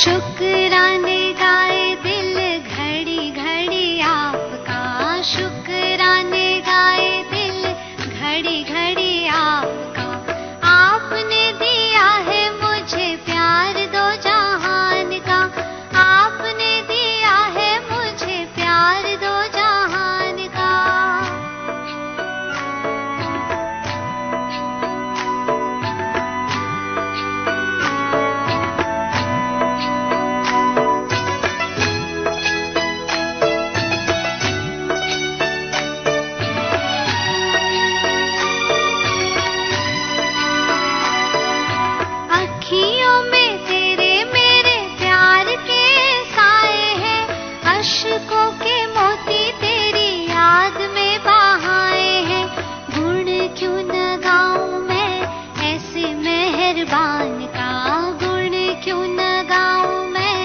शुक्राने गाए दिल घड़ी घड़ी आपका, शुक्राने गाए दिल घड़ी घड़ी आपका। आपने दिया है मुझे प्यार दो जहान का, आपने दिया है मुझे प्यार दो जहान का। अखियों में तेरे मेरे प्यार के साए हैं, अश्कों के मोती तेरी याद में बहाए हैं। गुण क्यों न गाऊं मैं ऐसे मेहरबान का, गुण क्यों न गाऊं मैं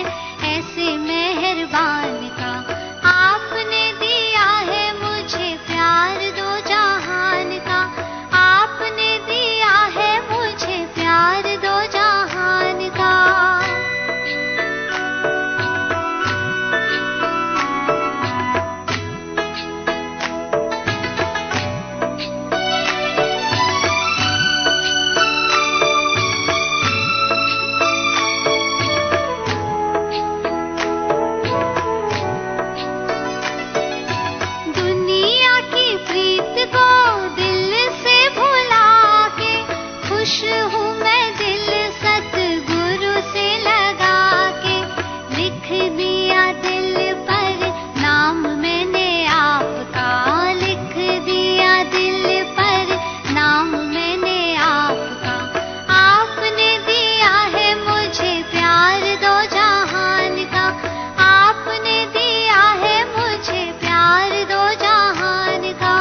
ऐसे मेहरबान का। आपने दिया है मुझे प्यार दो जहान का, आपने दिया है मुझे प्यार दो जहान का। दुनिया की प्रीत को दिल से भुला के, खुश हूँ मैं दिल सतगुरु से लगा के। लिख दिया दिल पर नाम मैंने आपका, लिख दिया दिल पर नाम मैंने आपका। आपने दिया है मुझे प्यार दो जहान का, आपने दिया है मुझे प्यार दो जहान का।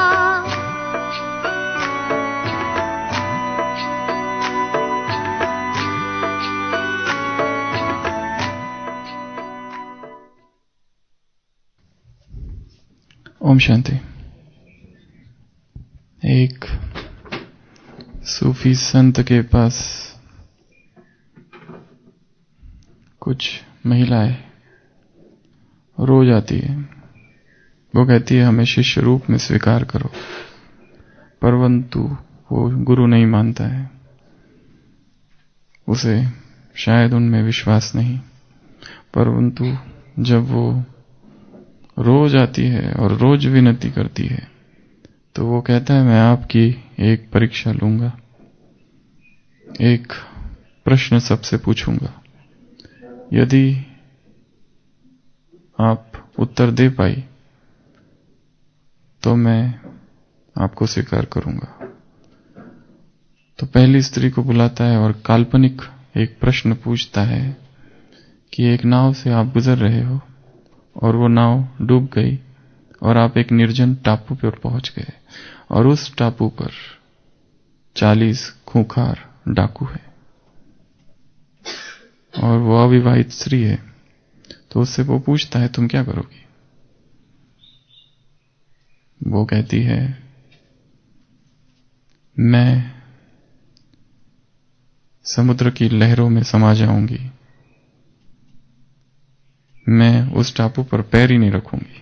ओम शांति। एक सूफी संत के पास कुछ महिलाएं रोज आती है। वो कहती है हमें शिष्य रूप में स्वीकार करो, परंतु वो गुरु नहीं मानता है, उसे शायद उनमें विश्वास नहीं। परंतु जब वो रोज आती है और रोज विनती करती है तो वो कहता है मैं आपकी एक परीक्षा लूंगा, एक प्रश्न सबसे पूछूंगा, यदि आप उत्तर दे पाई तो मैं आपको स्वीकार करूंगा। तो पहली स्त्री को बुलाता है और काल्पनिक एक प्रश्न पूछता है कि एक नाव से आप गुजर रहे हो और वो नाव डूब गई और आप एक निर्जन टापू पर पहुंच गए और उस टापू पर 40 खूंखार डाकू है और वो अविवाहित स्त्री है। तो उससे वो पूछता है तुम क्या करोगी? वो कहती है मैं समुद्र की लहरों में समा जाऊंगी, मैं उस टापू पर पैर ही नहीं रखूंगी,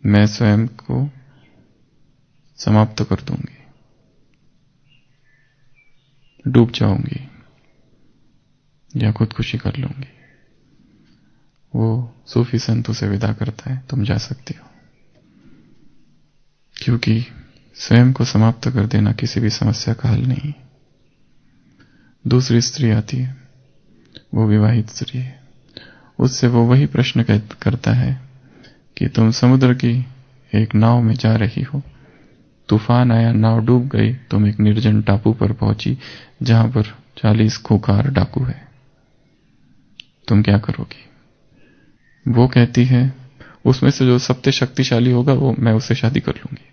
मैं स्वयं को समाप्त कर दूंगी, डूब जाऊंगी या खुदकुशी कर लूंगी। वो सूफी संत उसे विदा करता है, तुम जा सकती हो। क्योंकि स्वयं को समाप्त कर देना किसी भी समस्या का हल नहीं। दूसरी स्त्री आती है, वो विवाहित स्त्री है। उससे वो वही प्रश्न करता है कि तुम समुद्र की एक नाव में जा रही हो, तूफान आया, नाव डूब गई, तुम एक निर्जन टापू पर पहुंची जहां पर 40 खूंखार डाकू है, तुम क्या करोगी? वो कहती है उसमें से जो सबसे शक्तिशाली होगा वो मैं उससे शादी कर लूंगी,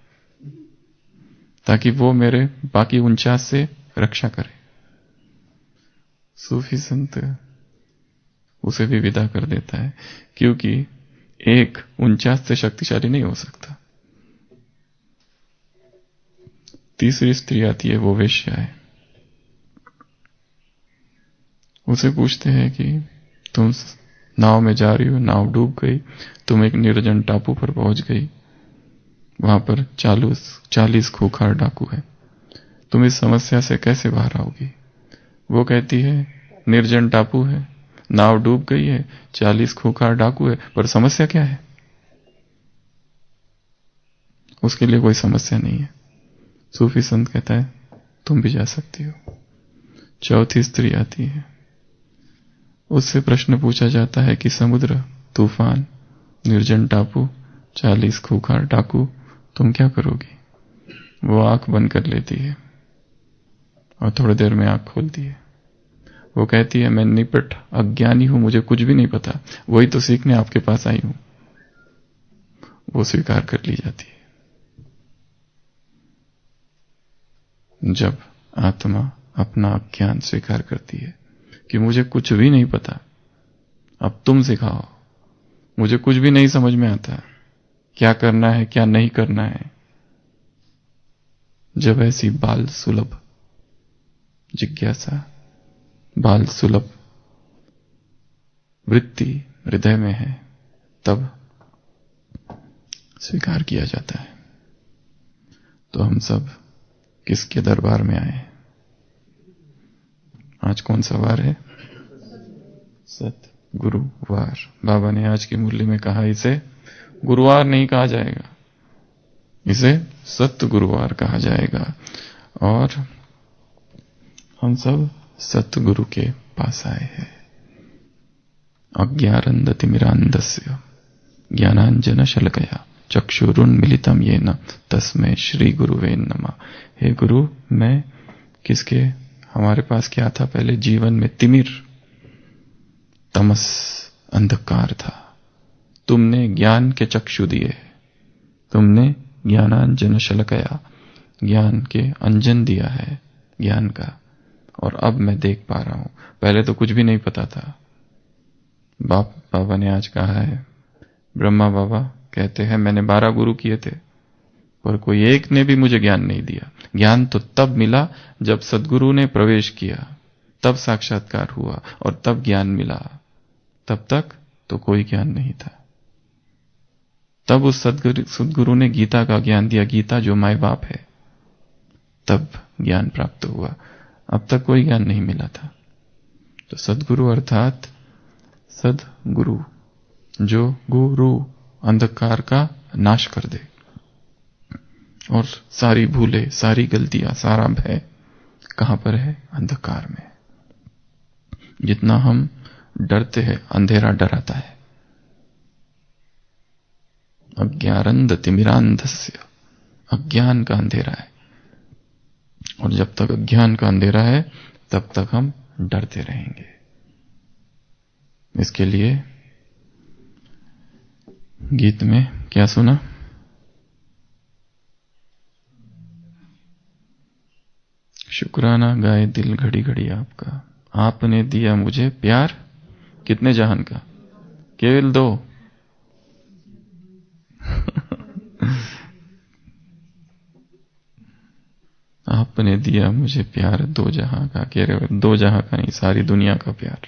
ताकि वो मेरे बाकी 49 से रक्षा करे। सूफी संत उसे भी विदा कर देता है, क्योंकि एक 49 से शक्तिशाली नहीं हो सकता। तीसरी स्त्री आती है, वो वेश्या है। उसे पूछते हैं कि तुम नाव में जा रही हो, नाव डूब गई, तुम एक निर्जन टापू पर पहुंच गई, वहां पर 40 खूंखार डाकू है, तुम इस समस्या से कैसे बाहर आओगी? वो कहती है निर्जन टापू है, नाव डूब गई है, 40 खूंखार डाकू है, पर समस्या क्या है? उसके लिए कोई समस्या नहीं है। सूफी संत कहता है तुम भी जा सकती हो। चौथी स्त्री आती है, उससे प्रश्न पूछा जाता है कि समुद्र, तूफान, निर्जन टापू, 40 खूंखार डाकू, तुम क्या करोगी? वो आंख बंद कर लेती है और थोड़ी देर में आंख खोलती है। वो कहती है मैं निपट अज्ञानी हूं, मुझे कुछ भी नहीं पता, वही तो सीखने आपके पास आई हूं। वो स्वीकार कर ली जाती है। जब आत्मा अपना अज्ञान स्वीकार करती है कि मुझे कुछ भी नहीं पता, अब तुम सिखाओ, मुझे कुछ भी नहीं समझ में आता, क्या करना है क्या नहीं करना है, जब ऐसी बाल सुलभ जिज्ञासा, बाल सुलभ वृत्ति हृदय में है, तब स्वीकार किया जाता है। तो हम सब किसके दरबार में आए? आज कौन सा वार है? सत गुरुवार। बाबा ने आज की मुरली में कहा इसे गुरुवार नहीं कहा जाएगा, इसे सत गुरुवार कहा जाएगा। और हम सब सतगुरु के पास आए हैं। अज्ञानंदतिमिरांधस्य ज्ञानांजन शलकया चक्षुरुन्मीलितं येन तस्मै श्री गुरुवे नमः। हे गुरु, मैं किसके, हमारे पास क्या था पहले जीवन में? तिमिर, तमस, अंधकार था। तुमने ज्ञान के चक्षु दिए, तुमने ज्ञानांजन शलकया, ज्ञान के अंजन दिया है ज्ञान का, और अब मैं देख पा रहा हूं। पहले तो कुछ भी नहीं पता था। बाबा ने आज कहा है, ब्रह्मा बाबा कहते हैं मैंने 12 गुरु किए थे, पर कोई एक ने भी मुझे ज्ञान नहीं दिया। ज्ञान तो तब मिला जब सद्गुरु ने प्रवेश किया, तब साक्षात्कार हुआ और तब ज्ञान मिला। तब तक तो कोई ज्ञान नहीं था। तब उस सद्गुरु ने गीता का ज्ञान दिया, गीता जो माय बाप है, तब ज्ञान प्राप्त हुआ। अब तक कोई ज्ञान नहीं मिला था। तो सद्गुरु अर्थात सद्गुरु, जो गुरु अंधकार का नाश कर दे और सारी भूले, सारी गलतियां, सारा भय कहां पर है? अंधकार में। जितना हम डरते हैं, अंधेरा डराता है। अज्ञानंदतिमिरांधस्य, अज्ञान का अंधेरा है, और जब तक अज्ञान का अंधेरा है तब तक हम डरते रहेंगे। इसके लिए गीत में क्या सुना? शुक्राना गाए दिल घड़ी घड़ी आपका, आपने दिया मुझे प्यार कितने जहान का, केवल 2। आपने दिया मुझे प्यार 2 जहां का, केवल 2 जहां का नहीं, सारी दुनिया का प्यार।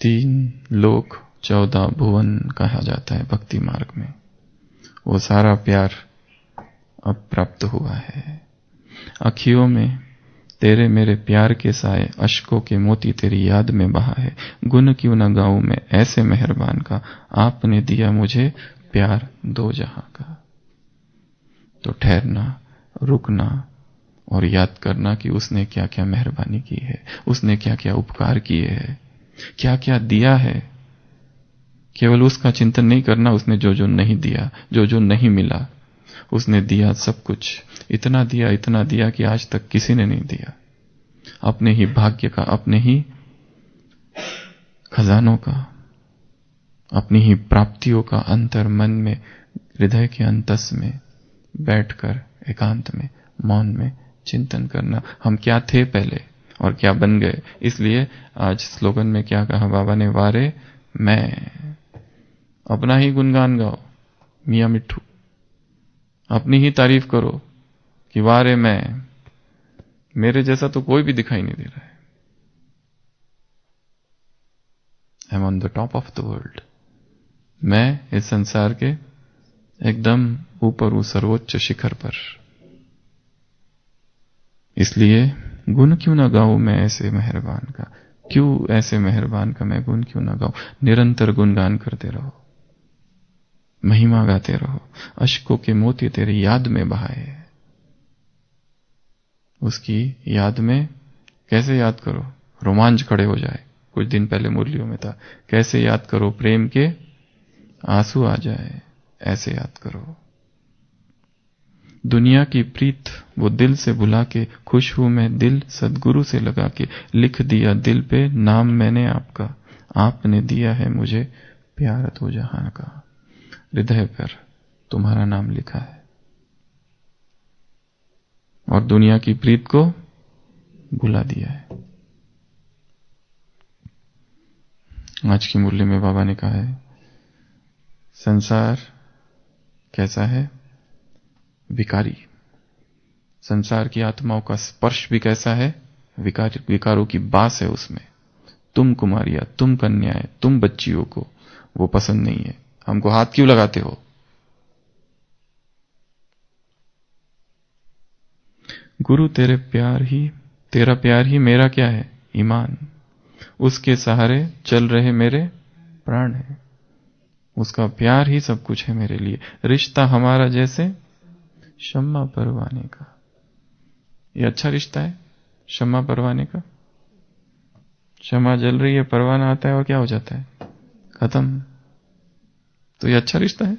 3 लोक 14 भुवन कहा जाता है भक्ति मार्ग में। वो सारा प्यार अब प्राप्त हुआ है। अखियों में तेरे मेरे प्यार के साए, अश्कों के मोती तेरी याद में बहा है। गुण क्यों न गाऊं मैं ऐसे मेहरबान का, आपने दिया मुझे प्यार 2 जहां का। तो ठहरना, रुकना और याद करना कि उसने क्या क्या मेहरबानी की है, उसने क्या क्या उपकार किए हैं, क्या क्या दिया है। केवल उसका चिंतन नहीं करना, उसने जो जो नहीं दिया, जो जो नहीं मिला, उसने दिया सब कुछ। इतना दिया कि आज तक किसी ने नहीं दिया। अपने ही भाग्य का, अपने ही खजानों का, अपनी ही प्राप्तियों का अंतर मन में, हृदय के अंतस में बैठकर एकांत में, मौन में चिंतन करना। हम क्या थे पहले और क्या बन गए। इसलिए आज स्लोगन में क्या कहा बाबा ने, वारे मैं, अपना ही गुणगान गाओ मियां मिट्ठू, अपनी ही तारीफ करो कि वारे मैं, मेरे जैसा तो कोई भी दिखाई नहीं दे रहा है। I am on the top of the world. मैं इस संसार के एकदम ऊपर हूं, सर्वोच्च शिखर पर। इसलिए गुण क्यों ना गाऊं मैं ऐसे मेहरबान का, क्यों ऐसे मेहरबान का मैं गुण क्यों ना गाऊं। निरंतर गुणगान करते रहो, महिमा गाते रहो। अश्कों के मोती तेरी याद में बहाए। उसकी याद में कैसे याद करो, रोमांच खड़े हो जाए। कुछ दिन पहले मुरलियों में था, कैसे याद करो, प्रेम के आंसू आ जाए, ऐसे याद करो। दुनिया की प्रीत वो दिल से भुला के, खुश हूं मैं दिल सदगुरु से लगा के। लिख दिया दिल पे नाम मैंने आपका, आपने दिया है मुझे प्यार तो जहां का। हृदय पर तुम्हारा नाम लिखा है और दुनिया की प्रीत को भुला दिया है। आज की मुरली में बाबा ने कहा है, संसार कैसा है, विकारी। संसार की आत्माओं का स्पर्श भी कैसा है, विकारों की बास है उसमें। तुम कुमारियां, तुम कन्याएं, तुम बच्चियों को वो पसंद नहीं है। हमको हाथ क्यों लगाते हो। गुरु तेरा प्यार ही मेरा क्या है, ईमान। उसके सहारे चल रहे मेरे प्राण है। उसका प्यार ही सब कुछ है मेरे लिए। रिश्ता हमारा जैसे शम्मा परवाने का। ये अच्छा रिश्ता है शम्मा परवाने का। शम्मा जल रही है, परवाना आता है और क्या हो जाता है, खत्म। तो ये अच्छा रिश्ता है।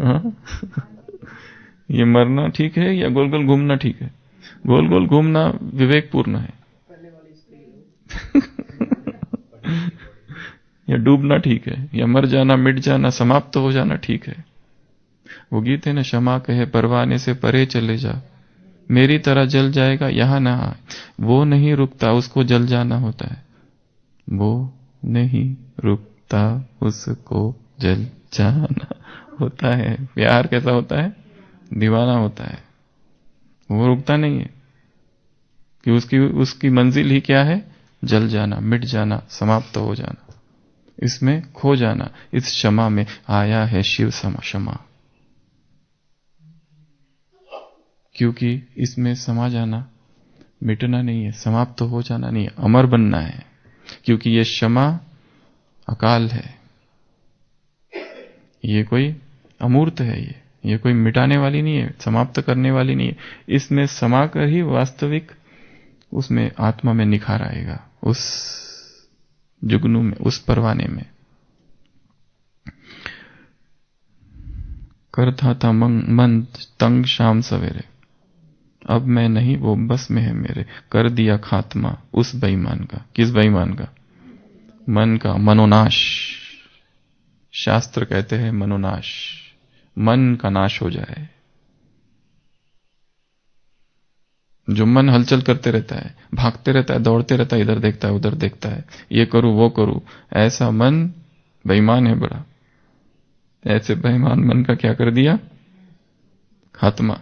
हाँ? ये मरना ठीक है या गोल गोल घूमना ठीक है। गोल गोल घूमना विवेकपूर्ण है। या डूबना ठीक है, या मर जाना, मिट जाना, समाप्त हो जाना ठीक है। वो गीत है ना, क्षमा कहे परवाने से परे चले जा, मेरी तरह जल जाएगा यहां ना आए। वो नहीं रुकता, उसको जल जाना होता है। वो नहीं रुकता, उसको जल जाना होता है। प्यार कैसा होता है, दीवाना होता है। वो रुकता नहीं है कि उसकी मंजिल ही क्या है, जल जाना, मिट जाना, समाप्त हो जाना, इसमें खो जाना। इस क्षमा में आया है शिव क्षमा, क्योंकि इसमें समा जाना मिटना नहीं है, समाप्त हो जाना नहीं है, अमर बनना है। क्योंकि ये क्षमा अकाल है, ये कोई अमूर्त है, ये कोई मिटाने वाली नहीं है, समाप्त करने वाली नहीं है। इसमें समा कर ही वास्तविक उसमें आत्मा में निखार आएगा, उस जुगनू में, उस परवाने में। करता था मन तंग शाम सवेरे, अब मैं नहीं वो बस में है मेरे। कर दिया खात्मा उस बेईमान का। किस बेईमान का, मन का। मनोनाश, शास्त्र कहते हैं मनोनाश, मन का नाश हो जाए। जो मन हलचल करते रहता है, भागते रहता है, दौड़ते रहता है, इधर देखता है उधर देखता है, ये करूं वो करूं, ऐसा मन बेईमान है बड़ा। ऐसे बेईमान मन का क्या कर दिया, खात्मा।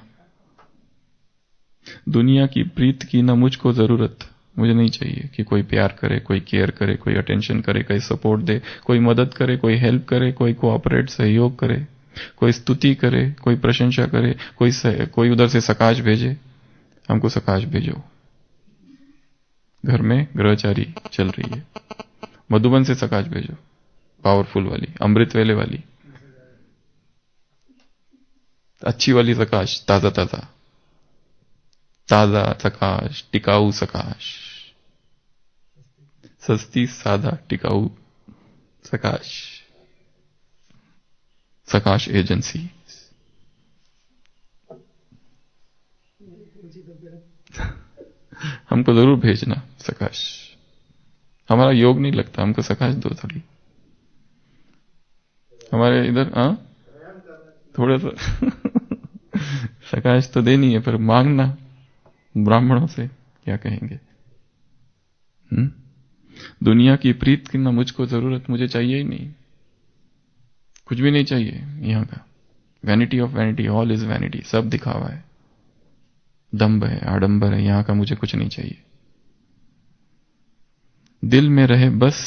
दुनिया की प्रीत की ना मुझको जरूरत, मुझे नहीं चाहिए कि कोई प्यार करे, कोई केयर करे, कोई अटेंशन करे, कोई सपोर्ट दे, कोई मदद करे, कोई हेल्प करे, कोई कोऑपरेट सहयोग करे, कोई स्तुति करे, कोई प्रशंसा करे, कोई उधर से सकाश भेजे। हमको सकाश भेजो। घर में ग्रहचारी चल रही है, मधुबन से सकाश भेजो, पावरफुल वाली, अमृत वेले वाली, अच्छी वाली सकाश, ताजा ताजा ताजा सकाश, टिकाऊ सकाश, सस्ती सादा टिकाऊ सकाश, सकाश एजेंसी। हमको जरूर भेजना सकाश। हमारा योग नहीं लगता, हमको सकाश दो थोड़ी। हमारे इधर थोड़ा सा सकाश तो देनी है, पर मांगना ब्राह्मणों से क्या कहेंगे। दुनिया की प्रीत की ना मुझको जरूरत, मुझे चाहिए ही नहीं, कुछ भी नहीं चाहिए यहां का। Vanity of vanity, all is vanity, सब दिखावा है, दंभ है, आडंबर है, यहां का मुझे कुछ नहीं चाहिए। दिल में रहे बस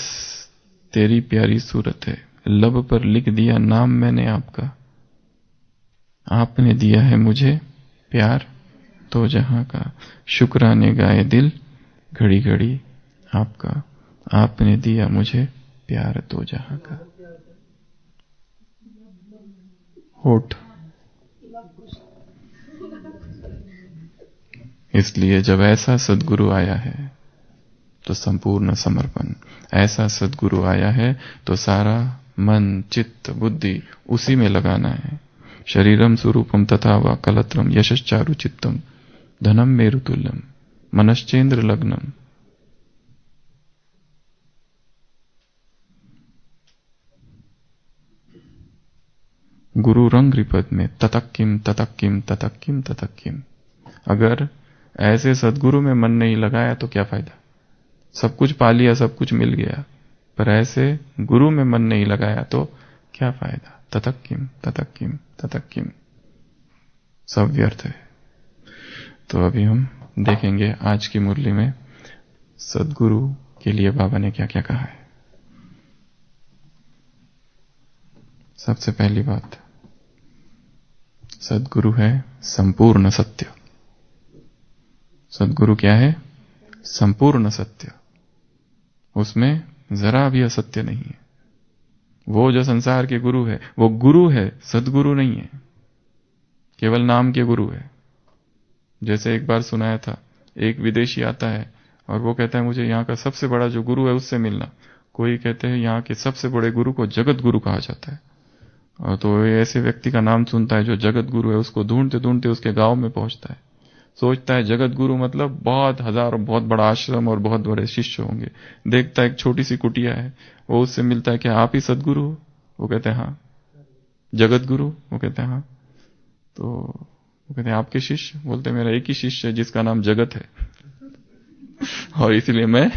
तेरी प्यारी सूरत है, लब पर लिख दिया नाम मैंने आपका, आपने दिया है मुझे प्यार तो जहां का, शुक्राने गाए दिल घड़ी घड़ी आपका, आपने दिया मुझे प्यार तो जहां का। होठ, इसलिए जब ऐसा सद्गुरु आया है तो संपूर्ण समर्पण, ऐसा सद्गुरु आया है तो सारा मन चित्त बुद्धि उसी में लगाना है। शरीरम स्वरूपम तथा वा कलत्रम यशश्चारु चित्तम धनम मेरुतुल्यम मनश्चेन्द्र लग्नम। गुरु रंग रिपद में ततक्किम ततक्किम ततक्किम ततक्किम। अगर ऐसे सद्गुरु में मन नहीं लगाया तो क्या फायदा? सब कुछ पा लिया, सब कुछ मिल गया, पर ऐसे गुरु में मन नहीं लगाया तो क्या फायदा? ततक्किम ततक्किम ततक्किम, सब व्यर्थ है। तो अभी हम देखेंगे आज की मुरली में सद्गुरु के लिए बाबा ने क्या क्या कहा है। सबसे पहली बात, सद्गुरु है संपूर्ण सत्य। सद्गुरु क्या है? संपूर्ण सत्य, उसमें जरा भी असत्य नहीं है। वो जो संसार के गुरु है वो गुरु है, सद्गुरु नहीं है, केवल नाम के गुरु है। जैसे एक बार सुनाया था, एक विदेशी आता है और वो कहता है मुझे यहाँ का सबसे बड़ा जो गुरु है उससे मिलना। कोई कहते हैं यहाँ के सबसे बड़े गुरु को जगत गुरु कहा जाता है, और तो ऐसे व्यक्ति का नाम सुनता है जो जगत गुरु है, उसको ढूंढते ढूंढते उसके गांव में पहुंचता है। सोचता है जगत गुरु मतलब बहुत हजारों बहुत बड़ा आश्रम और बहुत बड़े शिष्य होंगे। देखता है एक छोटी सी कुटिया है, वो उससे मिलता है, क्या आप ही सदगुरु हो? वो कहते हैं हाँ। जगत गुरु? वो कहते हैं हाँ। तो वो कहते हैं आपके शिष्य? बोलते हैं मेरा एक ही शिष्य है जिसका नाम जगत है और इसलिए मैं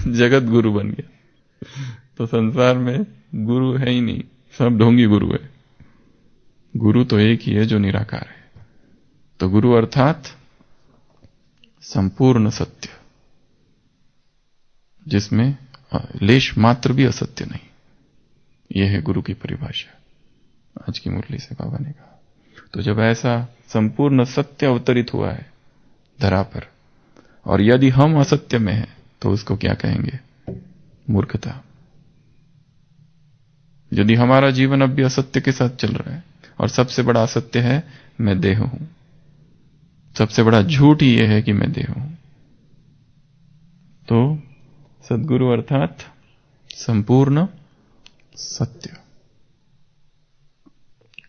जगत गुरु बन गया। तो संसार में गुरु है ही नहीं, सब ढोंगी गुरु है। गुरु तो एक ही है जो निराकार है। तो गुरु अर्थात संपूर्ण सत्य, जिसमें लेश मात्र भी असत्य नहीं। यह है गुरु की परिभाषा आज की मुरली से बाबा ने कहा। तो जब ऐसा संपूर्ण सत्य अवतरित हुआ है धरा पर, और यदि हम असत्य में हैं तो उसको क्या कहेंगे? मूर्खता। यदि हमारा जीवन अब भी असत्य के साथ चल रहा है, और सबसे बड़ा असत्य है मैं देह हूं, सबसे बड़ा झूठ ही यह है कि मैं देह हूं, तो सद्गुरु अर्थात संपूर्ण सत्य।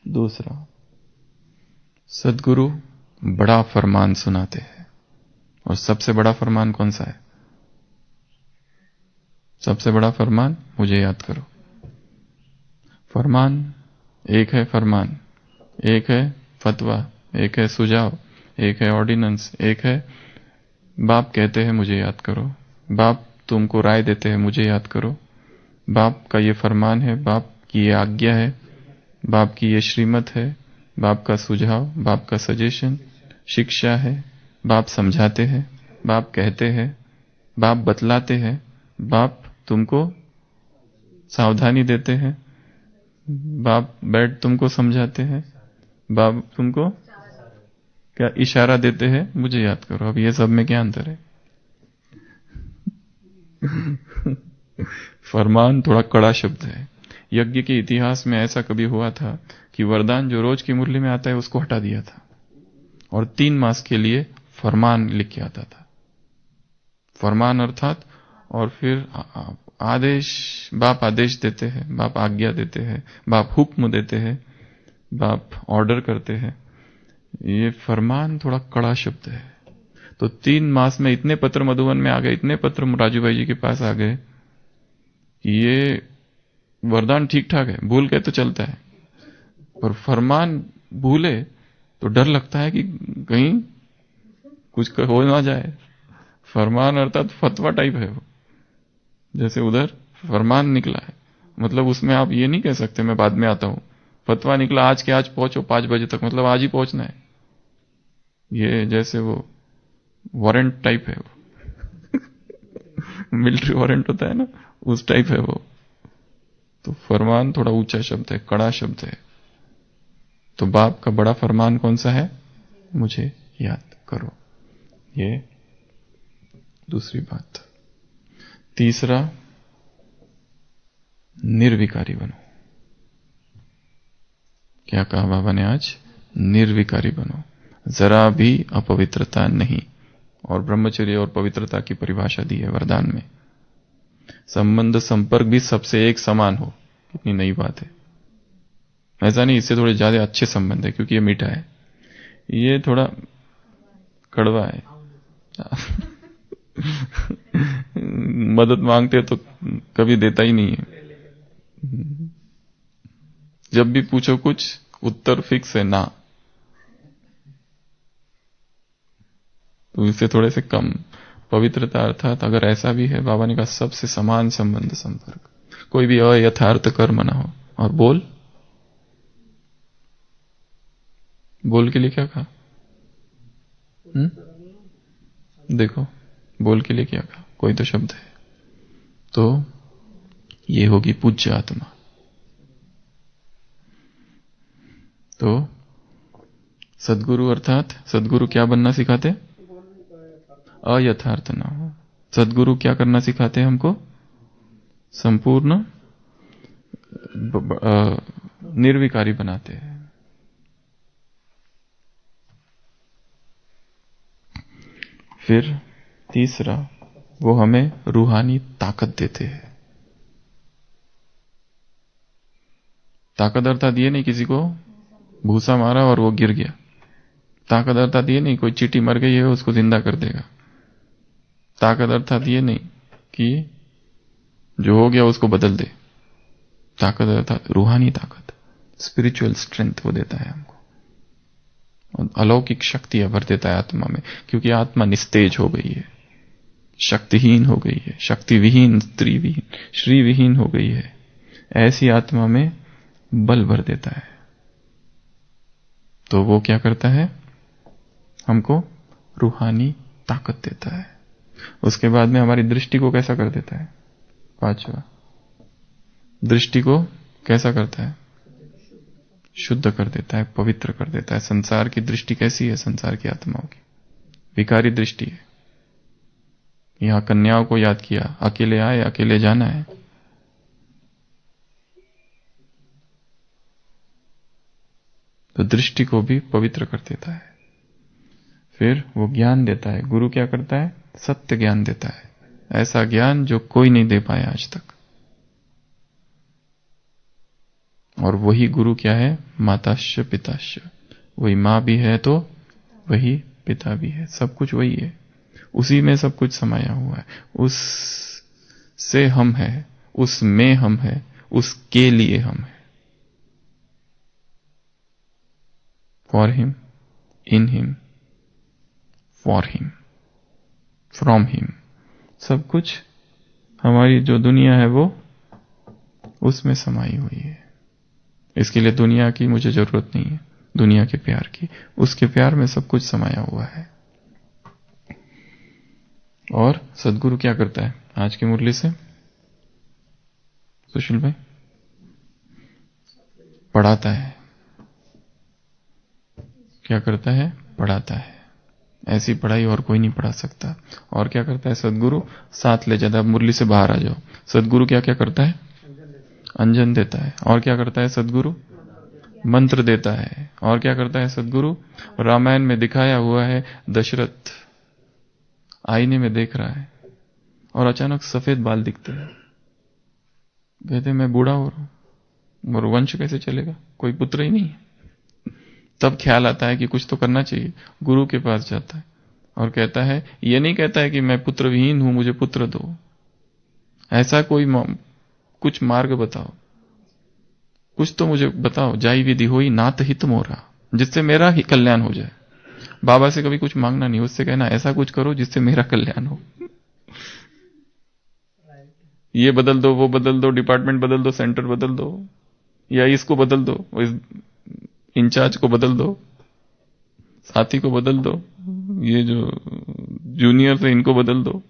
दूसरा, सद्गुरु बड़ा फरमान सुनाते हैं। और सबसे बड़ा फरमान कौन सा है? सबसे बड़ा फरमान मुझे याद करो। फरमान एक है, फरमान एक है, फतवा एक है, सुझाव एक है, ऑर्डिनेंस एक है। बाप कहते हैं मुझे याद करो, बाप तुमको राय देते हैं मुझे याद करो, बाप का ये फरमान है, बाप की ये आज्ञा है, बाप की ये श्रीमत है, बाप का सुझाव, बाप का सजेशन, शिक्षा है, बाप समझाते हैं, बाप कहते हैं, बाप बतलाते हैं, बाप तुमको सावधानी देते हैं, बाप बैठ तुमको समझाते हैं, बाप तुमको क्या इशारा देते हैं मुझे याद करो। अब ये सब में क्या अंतर है? फरमान थोड़ा कड़ा शब्द है। यज्ञ के इतिहास में ऐसा कभी हुआ था कि वरदान जो रोज की मुरली में आता है उसको हटा दिया था, और 3 मास के लिए फरमान लिख के आता था। फरमान अर्थात, और फिर आदेश, बाप आदेश देते हैं, बाप आज्ञा देते हैं, बाप हुक्म देते हैं, बाप ऑर्डर करते हैं। ये फरमान थोड़ा कड़ा शब्द है। तो 3 मास में इतने पत्र मधुबन में आ गए, इतने पत्र राजू भाई जी के पास आ गए कि ये वरदान ठीक ठाक है, भूल गए तो चलता है, पर फरमान भूले तो डर लगता है कि कहीं कुछ हो ना जाए। फरमान अर्थात फतवा टाइप है वो। जैसे उधर फरमान निकला है, मतलब उसमें आप ये नहीं कह सकते मैं बाद में आता हूं। फतवा निकला आज के आज पहुंचो 5 बजे तक, मतलब आज ही पहुंचना है। ये जैसे वो वारंट टाइप है वो। मिलिट्री वारंट होता है ना, उस टाइप है वो। तो फरमान थोड़ा ऊंचा शब्द है, कड़ा शब्द है। तो बाप का बड़ा फरमान कौन सा है? मुझे याद करो। ये दूसरी बात। तीसरा, निर्विकारी बनो। क्या कहा बाबा ने आज? निर्विकारी बनो, जरा भी अपवित्रता नहीं। और ब्रह्मचर्य और पवित्रता की परिभाषा दी है वरदान में। संबंध संपर्क भी सबसे एक समान हो। कितनी नई बात है। ऐसा नहीं इससे थोड़े ज्यादा अच्छे संबंध है क्योंकि ये मीठा है, ये थोड़ा कड़वा है। मदद मांगते तो कभी देता ही नहीं है। जब भी पूछो कुछ उत्तर फिक्स है ना। तो इससे थोड़े से कम पवित्रता, अर्थात अगर ऐसा भी है, बाबा ने कहा सबसे समान संबंध संपर्क, कोई भी अयथार्थ कर्म ना हो। और बोल के लिए क्या कहा? देखो, बोल के लिए क्या कहा? कोई तो शब्द है। तो ये होगी पूज्य आत्मा। तो सदगुरु अर्थात सदगुरु क्या बनना सिखाते? अयथार्थ ना हो। सदगुरु क्या करना सिखाते हैं हमको? संपूर्ण निर्विकारी बनाते हैं। फिर तीसरा, वो हमें रूहानी ताकत देते हैं। ताकत अर्थात ये नहीं किसी को भूसा मारा और वो गिर गया। ताकत अर्थात ये नहीं कोई चींटी मर गई है उसको जिंदा कर देगा। ताकत अर्थात ये नहीं कि जो हो गया उसको बदल दे। ताकत अर्थात रूहानी ताकत, स्पिरिचुअल स्ट्रेंथ वो देता है हमको, और अलौकिक शक्तियां भर देता है आत्मा में। क्योंकि आत्मा निस्तेज हो गई है, शक्तिहीन हो गई है, शक्ति विहीन, स्त्री विहीन, श्री विहीन हो गई है। ऐसी आत्मा में बल भर देता है। तो वो क्या करता है? हमको रूहानी ताकत देता है। उसके बाद में हमारी दृष्टि को कैसा कर देता है? पांचवा, दृष्टि को कैसा करता है? शुद्ध कर देता है, पवित्र कर देता है। संसार की दृष्टि कैसी है? संसार की आत्माओं की विकारी दृष्टि है। यहां कन्याओं को याद किया, अकेले आए, अकेले जाना है। तो दृष्टि को भी पवित्र कर देता है। फिर वो ज्ञान देता है। गुरु क्या करता है? सत्य ज्ञान देता है, ऐसा ज्ञान जो कोई नहीं दे पाया आज तक। और वही गुरु क्या है? माताश्य पिताश्य। वही मां भी है तो वही पिता भी है, सब कुछ वही है। उसी में सब कुछ समाया हुआ है। उस से हम है, उसमें हम है, उसके लिए हम है। For him, in him, for him, from him. सब कुछ हमारी जो दुनिया है वो उसमें समाई हुई है। इसके लिए दुनिया की मुझे जरूरत नहीं है, दुनिया के प्यार की। उसके प्यार में सब कुछ समाया हुआ है। और सदगुरु क्या करता है? आज की मुरली से सुशील भाई पढ़ाता है। क्या करता है? पढ़ाता है। ऐसी पढ़ाई और कोई नहीं पढ़ा सकता। और क्या करता है सदगुरु? साथ ले जाता है। मुरली से बाहर आ जाओ। सदगुरु क्या क्या करता है? अंजन देता है। और क्या करता है सदगुरु? मंत्र देता है। और क्या करता है सदगुरु? रामायण में दिखाया हुआ है, दशरथ आईने में देख रहा है और अचानक सफेद बाल दिखते हैं। कहते मैं बूढ़ा हो रहा हूं और वंश कैसे चलेगा, कोई पुत्र ही नहीं है। तब ख्याल आता है कि कुछ तो करना चाहिए। गुरु के पास जाता है और कहता है, ये नहीं कहता है कि मैं पुत्र विहीन हूं, मुझे पुत्र दो। ऐसा कोई कुछ मार्ग बताओ, कुछ तो मुझे बताओ। जाई विधि होई नात हित मोरा, जिससे मेरा ही कल्याण हो जाए। बाबा से कभी कुछ मांगना नहीं, उससे कहना ऐसा कुछ करो जिससे मेरा कल्याण हो। ये बदल दो, वो बदल दो, डिपार्टमेंट बदल दो, सेंटर बदल दो, या इसको बदल दो, इस इंचार्ज को बदल दो, साथी को बदल दो, ये जो जूनियर है इनको बदल दो।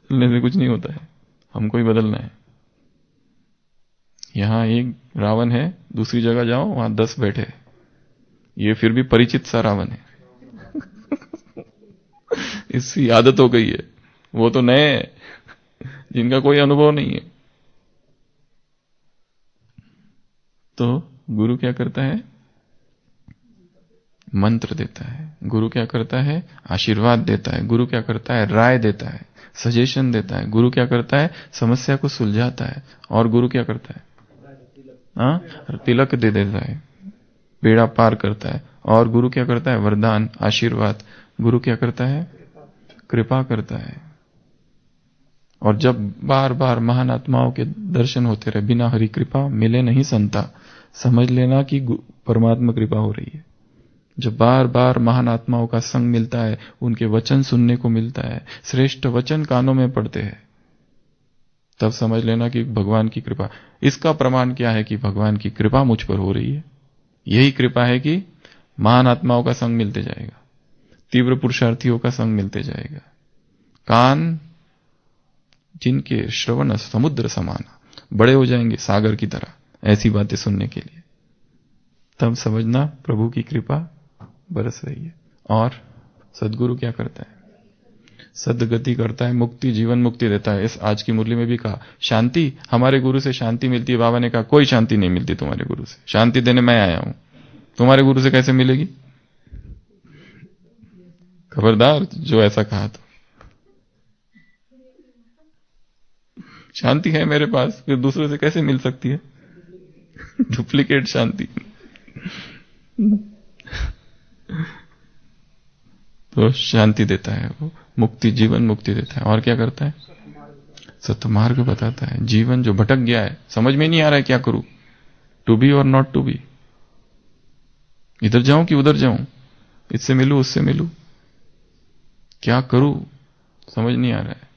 बदलने से कुछ नहीं होता है, हमको ही बदलना है। यहां एक रावण है, दूसरी जगह जाओ वहां 10 बैठे, ये फिर भी परिचित सा रावण है। इसकी आदत हो गई है, वो तो नए हैं जिनका कोई अनुभव नहीं है। तो गुरु क्या करता है? मंत्र देता है। गुरु क्या करता है? आशीर्वाद देता है। गुरु क्या करता है? राय देता है, सजेशन देता है। गुरु क्या करता है? समस्या को सुलझाता है। और गुरु क्या करता है? तिलक दे देता है, बेड़ा पार करता है। और गुरु क्या करता है? वरदान, आशीर्वाद। गुरु क्या करता है? कृपा करता है। और जब बार बार महान आत्माओं के दर्शन होते रहे, बिना हरि कृपा मिले नहीं संता, समझ लेना कि परमात्मा कृपा हो रही है। जब बार बार महान आत्माओं का संग मिलता है, उनके वचन सुनने को मिलता है, श्रेष्ठ वचन कानों में पड़ते हैं, तब समझ लेना कि भगवान की कृपा। इसका प्रमाण क्या है कि भगवान की कृपा मुझ पर हो रही है? यही कृपा है कि महान आत्माओं का संग मिलते जाएगा, तीव्र पुरुषार्थियों का संग मिलते जाएगा, कान जिनके श्रवण समुद्र समान बड़े हो जाएंगे सागर की तरह, ऐसी बातें सुनने के लिए। तब समझना प्रभु की कृपा बरस रही है। और सदगुरु क्या करता है? सद्गति करता है, मुक्ति, जीवन मुक्ति देता है। इस आज की मुरली में भी कहा, शांति, हमारे गुरु से शांति मिलती है। बाबा ने कहा कोई शांति नहीं मिलती तुम्हारे गुरु से, शांति देने मैं आया हूं, तुम्हारे गुरु से कैसे मिलेगी? खबरदार जो ऐसा कहा तो। शांति है मेरे पास, फिर दूसरे से कैसे मिल सकती है? डुप्लीकेट शांति। तो शांति देता है वो, मुक्ति, जीवन मुक्ति देता है। और क्या करता है? सत्मार्ग बताता है। जीवन जो भटक गया है, समझ में नहीं आ रहा है क्या करूं, टू बी और नॉट टू बी, इधर जाऊं कि उधर जाऊं, इससे मिलूं उससे मिलूं, क्या करूं समझ नहीं आ रहा है।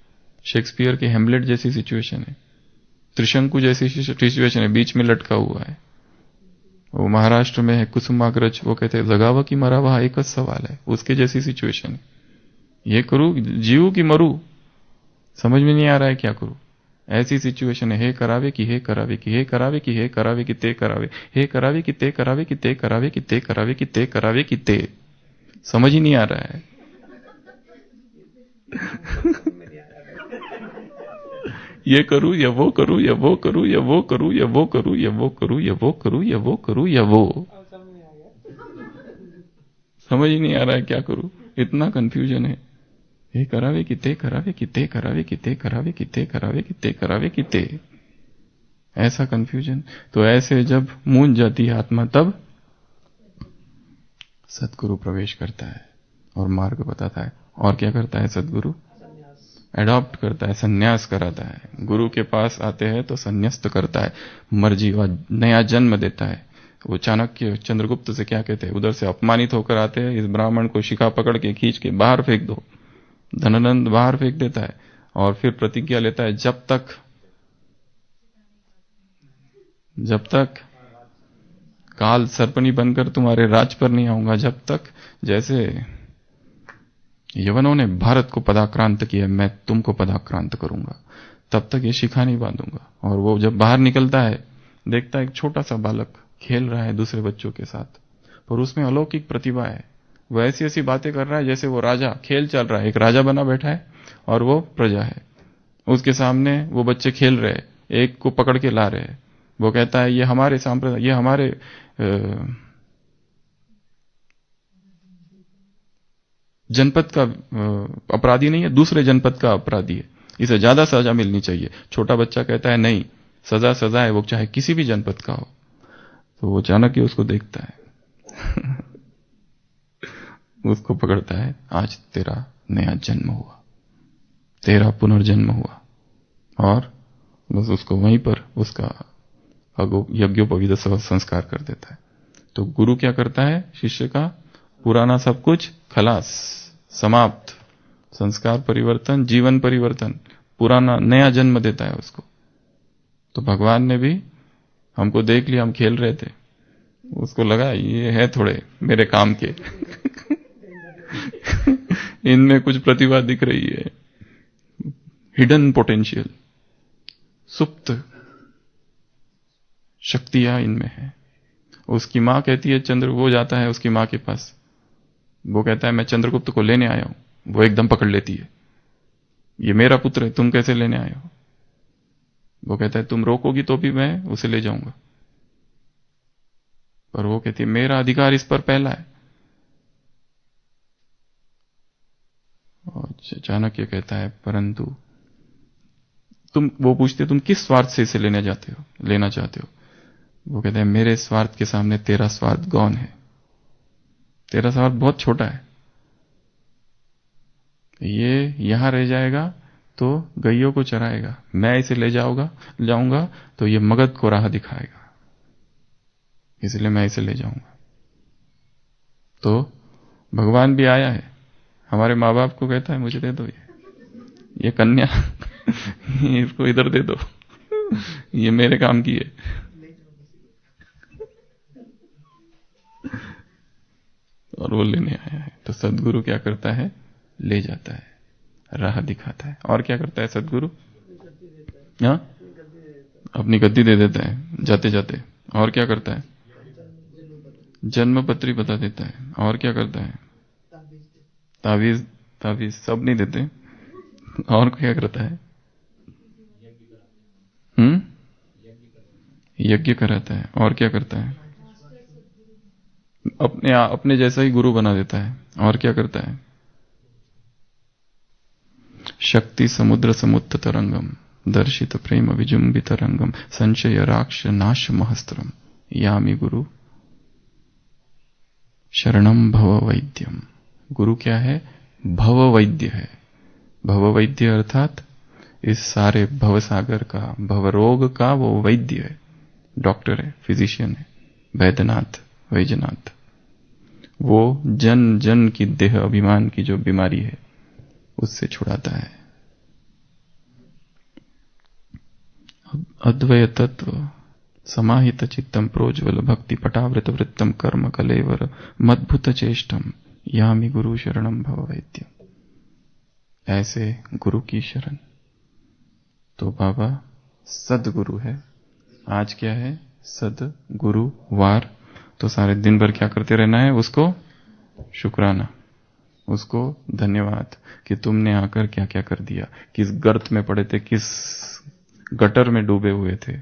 शेक्सपियर के हेमलेट जैसी सिचुएशन है, त्रिशंकु जैसी सिचुएशन है, बीच में लटका हुआ है। वो महाराष्ट्र में है कुसुमाग्रज, वो कहते हैं जगावा की मरावा एक सवाल है, उसके जैसी सिचुएशन है। ये करूं, जीव की मरू, समझ में नहीं आ रहा है क्या करूं, ऐसी सिचुएशन है। हे करावे कि हे करावे कि हे करावे कि हे करावे कि ते करावे, हे करावे कि ते करावे कि ते करावे कि ते करावे कि ते करावे कि ते, समझ ही नहीं आ रहा है। ये करूं या वो करूं या वो करूं या वो करूं या वो करूं या वो करूं या वो करूं या वो करूं या वो, समझ ही नहीं आ रहा है क्या करूं, इतना कंफ्यूजन है। हे करावे कि ते करावे कि ते करावे कि ते करावे कि ते करावे कि ते करावे कि ते, ऐसा कंफ्यूजन। तो ऐसे जब मूंझ जाती है आत्मा, तब सदगुरु प्रवेश करता है और मार्ग बताता है। और क्या करता है सदगुरु? एडॉप्ट करता है, संन्यास कराता है। गुरु के पास आते हैं तो संन्यास्त करता है, मर्जी और नया जन्म देता है। वो चाणक्य चंद्रगुप्त से क्या कहते हैं, उधर से अपमानित होकर आते हैं, इस ब्राह्मण को शिखा पकड़ के खींच के बाहर फेंक दो, धनानंद बाहर फेंक देता है। और फिर प्रतिज्ञा लेता है, जब तक काल सर्पनी बनकर तुम्हारे राज पर नहीं आऊंगा, जब तक जैसे यवनों ने भारत को पदाक्रांत किया, मैं तुमको पदाक्रांत करूंगा, तब तक ये शिखा नहीं बांधूंगा। और वो जब बाहर निकलता है, देखता है एक छोटा सा बालक खेल रहा है दूसरे बच्चों के साथ, पर उसमें अलौकिक प्रतिभा है। वो ऐसी ऐसी बातें कर रहा है जैसे वो राजा, खेल चल रहा है, एक राजा बना बैठा है और वो प्रजा है। उसके सामने वो बच्चे खेल रहे हैं, एक को पकड़ के ला रहे हैं। वो कहता है ये हमारे सांप्रदाय, ये हमारे जनपद का अपराधी नहीं है, दूसरे जनपद का अपराधी है, इसे ज्यादा सजा मिलनी चाहिए। छोटा बच्चा कहता है नहीं, सजा सजा है, वो चाहे किसी भी जनपद का हो। तो वो अचानक ही उसको देखता है उसको पकड़ता है, आज तेरा नया जन्म हुआ, तेरा पुनर्जन्म हुआ। और बस उसको वहीं पर उसका यज्ञोपवीत संस्कार कर देता है। तो गुरु क्या करता है? शिष्य का पुराना सब कुछ खलास, समाप्त, संस्कार परिवर्तन, जीवन परिवर्तन, पुराना नया जन्म देता है उसको। तो भगवान ने भी हमको देख लिया, हम खेल रहे थे, उसको लगा ये है थोड़े मेरे काम के इनमें कुछ प्रतिभा दिख रही है, हिडन पोटेंशियल, सुप्त शक्तियां इनमें है। उसकी मां कहती है चंद्र, वो जाता है उसकी मां के पास, वो कहता है मैं चंद्रगुप्त को लेने आया हूं, वो एकदम पकड़ लेती है, ये मेरा पुत्र है, तुम कैसे लेने आए हो? वो कहता है तुम रोकोगी तो भी मैं उसे ले जाऊंगा, पर वो कहती है मेरा अधिकार इस पर पहला है। और चाणक्य कहता है परंतु तुम, वो पूछते तुम किस स्वार्थ से इसे लेना चाहते हो? वो कहते हैं मेरे स्वार्थ के सामने तेरा स्वार्थ गौण है, तेरा स्वार्थ बहुत छोटा है, ये यहां रह जाएगा तो गैयों को चराएगा, मैं इसे ले जाऊंगा तो ये मगध को राह दिखाएगा, इसलिए मैं इसे ले जाऊंगा। तो भगवान भी आया है, हमारे माँ बाप को कहता है मुझे दे दो ये कन्या इसको इधर दे दो, ये मेरे काम की है। और वो लेने आया है, तो सदगुरु क्या करता है? ले जाता है, राह दिखाता है। और क्या करता है सदगुरु? हाँ, अपनी गद्दी दे देता है जाते जाते। और क्या करता है? जन्म पत्री बता देता है। और क्या करता है? ताबीज सब नहीं देते। और क्या करता है? यज्ञ कराता है। और क्या करता है? अपने जैसा ही गुरु बना देता है। और क्या करता है? शक्ति समुद्र समुत्थ तरंगम दर्शित प्रेम विजुम्बित रंगम संशय राक्ष नाश महस्त्रम यामि गुरु शरणम भव वैद्यम। गुरु क्या है? भव वैद्य है। भव वैद्य अर्थात इस सारे भव सागर का, भव रोग का वो वैद्य है, डॉक्टर है, फिजिशियन है, वैद्यनाथ। वो जन जन की देह अभिमान की जो बीमारी है उससे छुड़ाता है। अद्वय तत्व समाहित चित्तम प्रोज्वल भक्ति पटावृत वृत्तम कर्म कलेवर मद्भुत चेष्टम यामि गुरु शरणम भव वैद्यम। ऐसे गुरु की शरण। तो बाबा सदगुरु है। आज क्या है? सदगुरुवार। तो सारे दिन भर क्या करते रहना है? उसको शुक्राना, उसको धन्यवाद कि तुमने आकर क्या क्या कर दिया, किस गर्त में पड़े थे, किस गटर में डूबे हुए थे।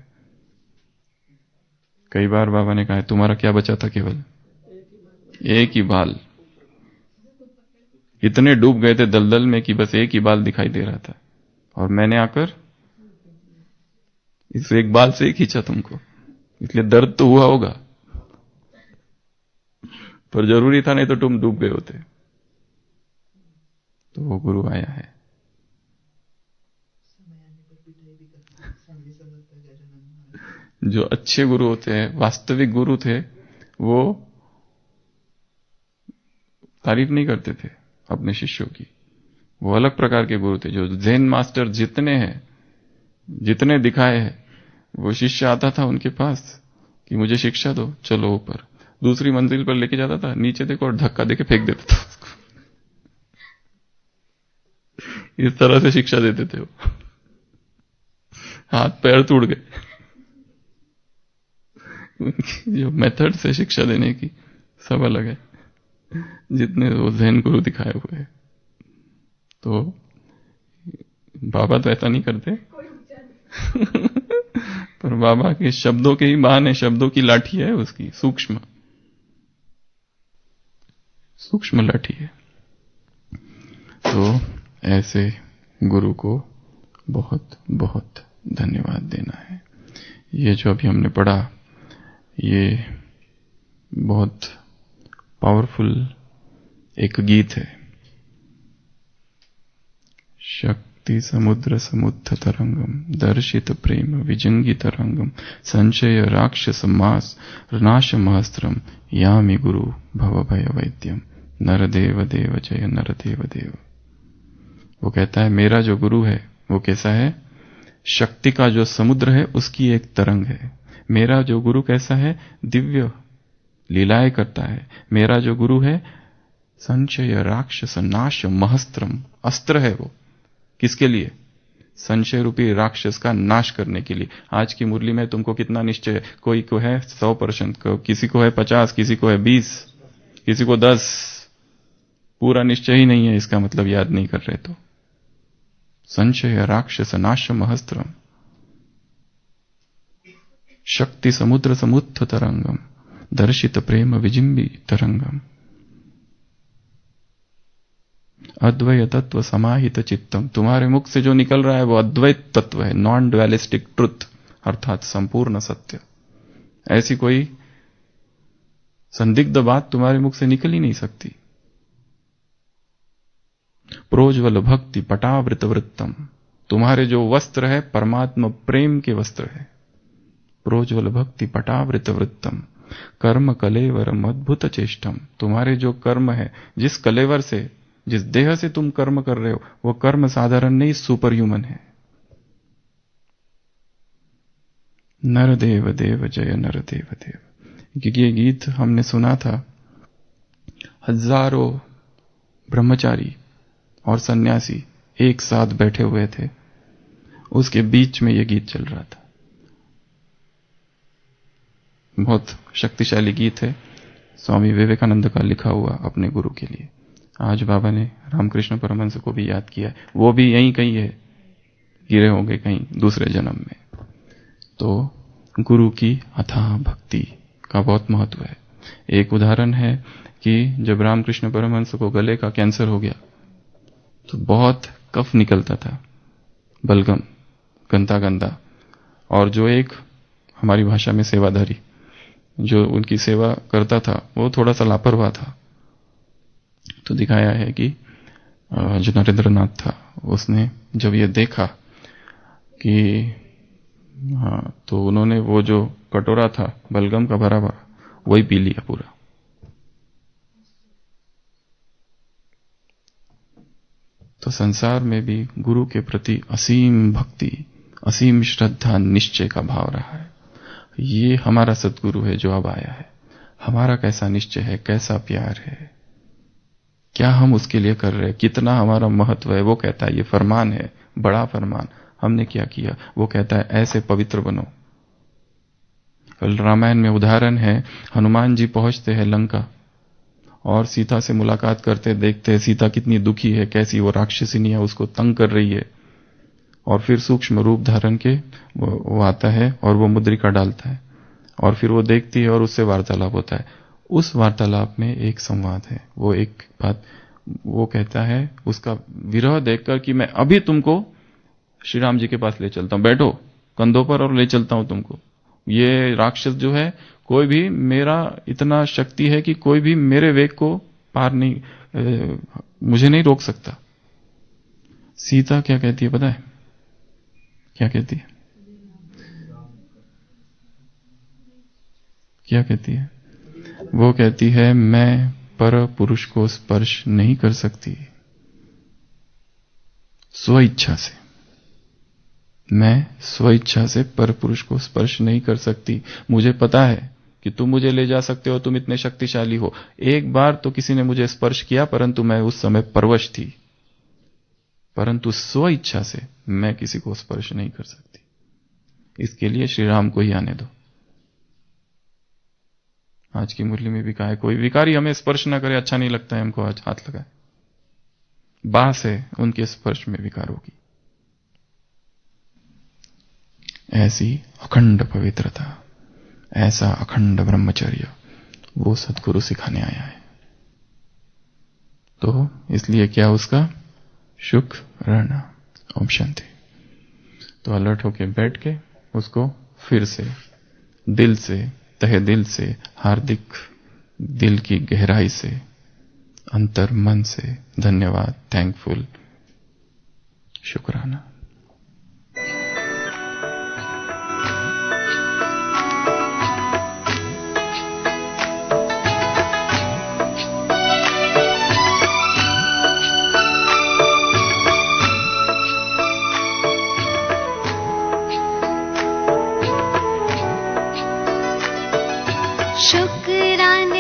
कई बार बाबा ने कहा है तुम्हारा क्या बचा था? केवल एक ही बाल। इतने डूब गए थे दलदल में कि बस एक ही बाल दिखाई दे रहा था, और मैंने आकर इस एक बाल से ही खींचा तुमको। इसलिए दर्द तो हुआ होगा, पर जरूरी था, नहीं तो तुम डूब गए होते। तो वो गुरु आया है। जो अच्छे गुरु होते हैं, वास्तविक गुरु थे, वो तारीफ नहीं करते थे अपने शिष्यों की। वो अलग प्रकार के गुरु थे। जो ज़ेन मास्टर जितने हैं, जितने दिखाए हैं, वो शिष्य आता था उनके पास कि मुझे शिक्षा दो, चलो ऊपर। दूसरी मंजिल पर लेके जाता था, नीचे देखो और धक्का देके फेंक देता था उसको। इस तरह से शिक्षा देते थे वो। हाथ पैर टूट गए उनकी जो मेथड से शिक्षा देने की, सब अलग है जितने वो ज़ेन गुरु दिखाए हुए हैं। तो बाबा तो ऐसा नहीं करते पर बाबा के शब्दों के ही बाण है, शब्दों की लाठी है उसकी, सूक्ष्म लाठी है। तो ऐसे गुरु को बहुत बहुत धन्यवाद देना है। ये जो अभी हमने पढ़ा, ये बहुत पावरफुल एक गीत है। शक्ति समुद्र समुत्थ तरंगम दर्शित प्रेम विजंगित रंगम संशय राक्षस मास नाश महस्त्रम यामि गुरु भव भय वैद्यम नरदेव देव जय नरदेव देव। वो कहता है मेरा जो गुरु है वो कैसा है? शक्ति का जो समुद्र है उसकी एक तरंग है। मेरा जो गुरु कैसा है? दिव्य लीलाएं करता है। मेरा जो गुरु है संशय राक्षस नाश महस्त्रम, अस्त्र है वो। किसके लिए? संशय रूपी राक्षस का नाश करने के लिए। आज की मुरली में तुमको कितना निश्चय है? कोई को है 100%, किसी को है 50, किसी को है 20, किसी को 10। पूरा निश्चय ही नहीं है, इसका मतलब याद नहीं कर रहे। तो संशय राक्षस नाशम हस्त्रम शक्ति समुद्र समुत्थ तरंगम दर्शित प्रेम विजिम्बी तरंगम अद्वैत तत्व समाहित चित्तम। तुम्हारे मुख से जो निकल रहा है वो अद्वैत तत्व है, नॉन ड्युअलिस्टिक ट्रुथ, अर्थात संपूर्ण सत्य। ऐसी कोई संदिग्ध बात तुम्हारे मुख से निकल ही नहीं सकती। प्रोज्वल भक्ति पटावृत वृत्तम। तुम्हारे जो वस्त्र है परमात्मा प्रेम के वस्त्र है। प्रोज्वल भक्ति पटावृत वृत्तम कर्म कलेवरम अद्भुत चेष्टम। तुम्हारे जो कर्म है, जिस कलेवर से, जिस देह से तुम कर्म कर रहे हो, वो कर्म साधारण नहीं, सुपर ह्यूमन है। नरदेव देव जय नरदेव देव। क्योंकि ये गीत हमने सुना था, हजारों ब्रह्मचारी और सन्यासी एक साथ बैठे हुए थे, उसके बीच में ये गीत चल रहा था। बहुत शक्तिशाली गीत है, स्वामी विवेकानंद का लिखा हुआ अपने गुरु के लिए। आज बाबा ने रामकृष्ण परमहंस को भी याद किया, वो भी यहीं कहीं है, गिरे होंगे कहीं दूसरे जन्म में। तो गुरु की अथाह भक्ति का बहुत महत्व है। एक उदाहरण है कि जब रामकृष्ण परमहंस को गले का कैंसर हो गया तो बहुत कफ निकलता था, बलगम, गंदा गंदा। और जो एक हमारी भाषा में सेवाधारी जो उनकी सेवा करता था वो थोड़ा सा लापरवाह था। तो दिखाया है कि जो नरेंद्रनाथ था, उसने जब ये देखा कि हाँ, तो उन्होंने वो जो कटोरा था बलगम का भरा भरा, वही पी लिया पूरा। तो संसार में भी गुरु के प्रति असीम भक्ति, असीम श्रद्धा, निश्चय का भाव रहा है। ये हमारा सद्गुरु है जो अब आया है। हमारा कैसा निश्चय है, कैसा प्यार है, क्या हम उसके लिए कर रहे हैं, कितना हमारा महत्व है। वो कहता है ये फरमान है, बड़ा फरमान। हमने क्या किया? वो कहता है ऐसे पवित्र बनो। रामायण में उदाहरण है, हनुमान जी पहुंचते हैं लंका और सीता से मुलाकात करते, देखते हैं सीता कितनी दुखी है, कैसी वो राक्षसिनी है, उसको तंग कर रही है। और फिर सूक्ष्म रूप धारण के वो आता है और वो मुद्रिका डालता है और फिर वो देखती है और उससे वार्तालाप होता है। उस वार्तालाप में एक संवाद है। वो एक बात वो कहता है, उसका विरह देखकर कि मैं अभी तुमको श्री राम जी के पास ले चलता हूं, बैठो कंधों पर और ले चलता हूं तुमको। ये राक्षस जो है, कोई भी, मेरा इतना शक्ति है कि कोई भी मेरे वेग को पार नहीं, मुझे नहीं रोक सकता। सीता क्या कहती है पता है? क्या कहती है? क्या कहती है? वो कहती है मैं पर पुरुष को स्पर्श नहीं कर सकती स्वेच्छा से। मैं स्वेच्छा से पर पुरुष को स्पर्श नहीं कर सकती। मुझे पता है कि तुम मुझे ले जा सकते हो, तुम इतने शक्तिशाली हो। एक बार तो किसी ने मुझे स्पर्श किया, परंतु मैं उस समय परवश थी, परंतु स्वेच्छा से मैं किसी को स्पर्श नहीं कर सकती। इसके लिए श्री राम को ही आने दो। आज की मुरली में भी कहा है, कोई विकारी हमें स्पर्श ना करे, अच्छा नहीं लगता है हमको, आज हाथ लगाए। बास है उनके स्पर्श में विकार होगी। ऐसी अखंड पवित्रता, ऐसा अखंड ब्रह्मचर्य वो सद्गुरु सिखाने आया है। तो इसलिए क्या उसका शुक रहना। ओम शांति। तो अलर्ट होके बैठ के उसको फिर से दिल से, तहे दिल से, हार्दिक दिल की गहराई से, अंतर मन से धन्यवाद, थैंकफुल, शुक्राना। शुक्राने